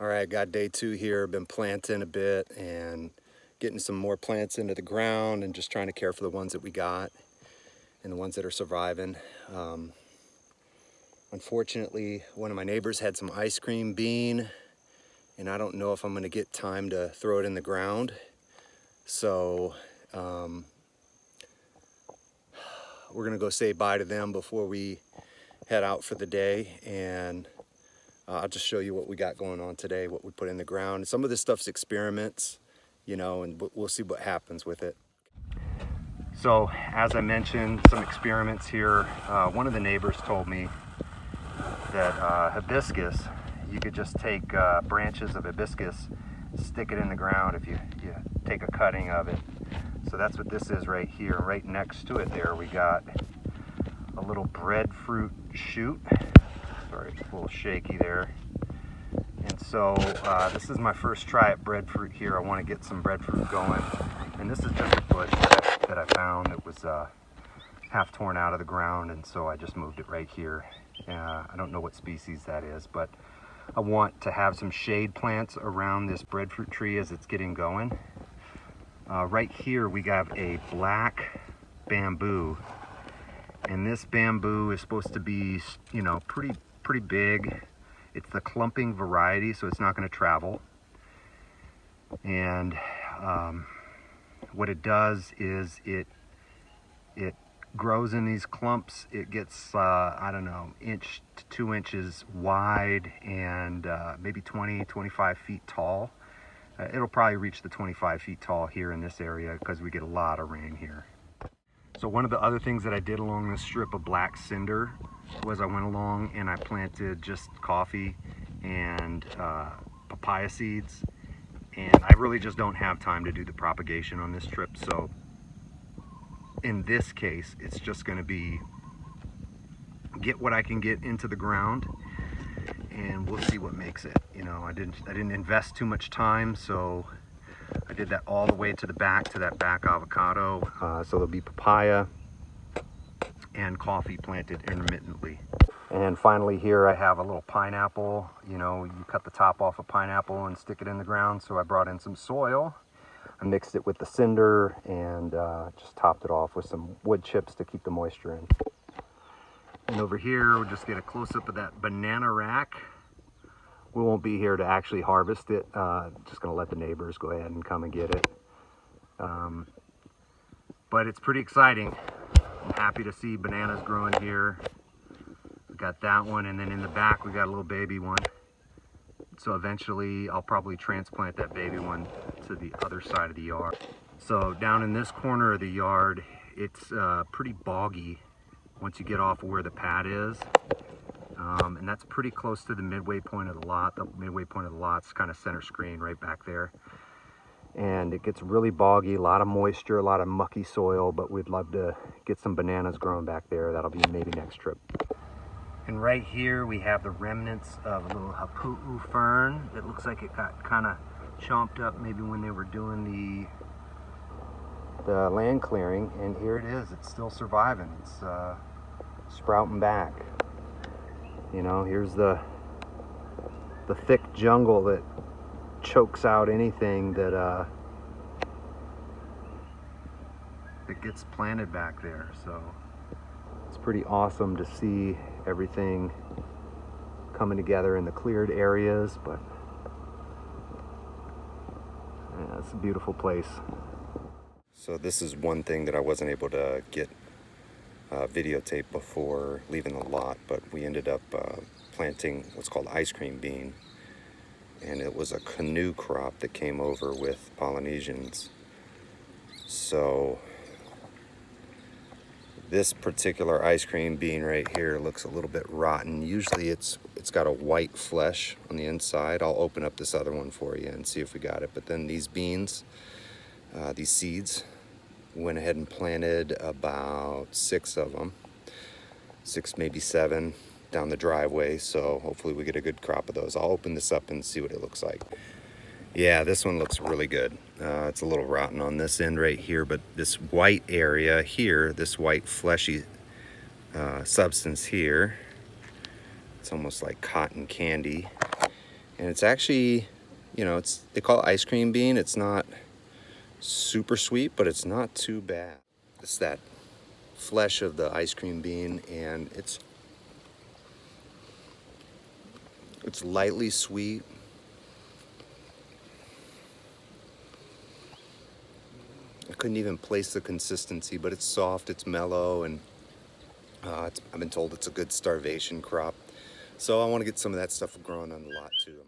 All right, got day 2 here. Been planting a bit and getting some more plants into the ground and just trying to care for the ones that we got and the ones that are surviving. Unfortunately, one of my neighbors had some ice cream bean, and I don't know if I'm gonna get time to throw it in the ground. So we're gonna go say bye to them before we head out for the day, and I'll just show you what we got going on today, what we put in the ground. Some of this stuff's experiments, you know, and we'll see what happens with it. So, as I mentioned, some experiments here. One of the neighbors told me that hibiscus, you could just take branches of hibiscus, stick it in the ground if you take a cutting of it. So that's what this is right here. Right next to it there, we got a little breadfruit shoot. Sorry, it's a little shaky there. And so this is my first try at breadfruit here. I want to get some breadfruit going. And this is just a bush that I found that was half torn out of the ground, and so I just moved it right here. I don't know what species that is, but I want to have some shade plants around this breadfruit tree as it's getting going. Right here we have a black bamboo, and this bamboo is supposed to be, you know, pretty big. It's the clumping variety, so it's not going to travel. And what it does is it grows in these clumps. It gets I don't know, 1 to 2 inches wide and maybe 20-25 feet tall. It'll probably reach the 25 feet tall here in this area because we get a lot of rain here. So one of the other things that I did along this strip of black cinder was I went along and I planted just coffee and papaya seeds, and I really just don't have time to do the propagation on this trip. So in this case, it's just going to be get what I can get into the ground, and we'll see what makes it. You know, I didn't invest too much time, so I did that all the way to the back, to that back avocado. So there'll be papaya and coffee planted intermittently. And finally here I have a little pineapple. You know, you cut the top off a pineapple and stick it in the ground. So I brought in some soil. I mixed it with the cinder and just topped it off with some wood chips to keep the moisture in. And over here, we'll just get a close-up of that banana rack. We won't be here to actually harvest it. Just gonna let the neighbors go ahead and come and get it. But it's pretty exciting. I'm happy to see bananas growing here. We got that one, and then in the back we got a little baby one. So eventually I'll probably transplant that baby one to the other side of the yard. So down in this corner of the yard, it's pretty boggy once you get off of where the pad is. And that's pretty close to the midway point of the lot. The midway point of the lot's kind of center screen right back there. And it gets really boggy, a lot of moisture, a lot of mucky soil, but we'd love to get some bananas growing back there. That'll be maybe next trip. And right here we have the remnants of a little hapu'u fern that looks like it got kind of chomped up maybe when they were doing the land clearing. And here it is, it's still surviving. It's sprouting back. You know, here's the thick jungle that chokes out anything that gets planted back there. So it's pretty awesome to see everything coming together in the cleared areas, but yeah, it's a beautiful place. So this is one thing that I wasn't able to get videotape before leaving the lot, but we ended up planting what's called ice cream bean, and it was a canoe crop that came over with Polynesians. So this particular ice cream bean right here looks a little bit rotten. Usually it's got a white flesh on the inside. I'll open up this other one for you and see if we got it. But then these beans, these seeds, went ahead and planted about 6 of them, 6 maybe 7 down the driveway. So hopefully we get a good crop of those. I'll open this up and see what it looks like. Yeah, this one looks really good. It's a little rotten on this end right here, but this white area here, this white fleshy substance here, it's almost like cotton candy. And it's actually, you know, they call it ice cream bean. It's not super sweet, but it's not too bad. It's that flesh of the ice cream bean, and it's lightly sweet. I couldn't even place the consistency, but it's soft, it's mellow, and I've been told it's a good starvation crop. So I want to get some of that stuff growing on the lot too.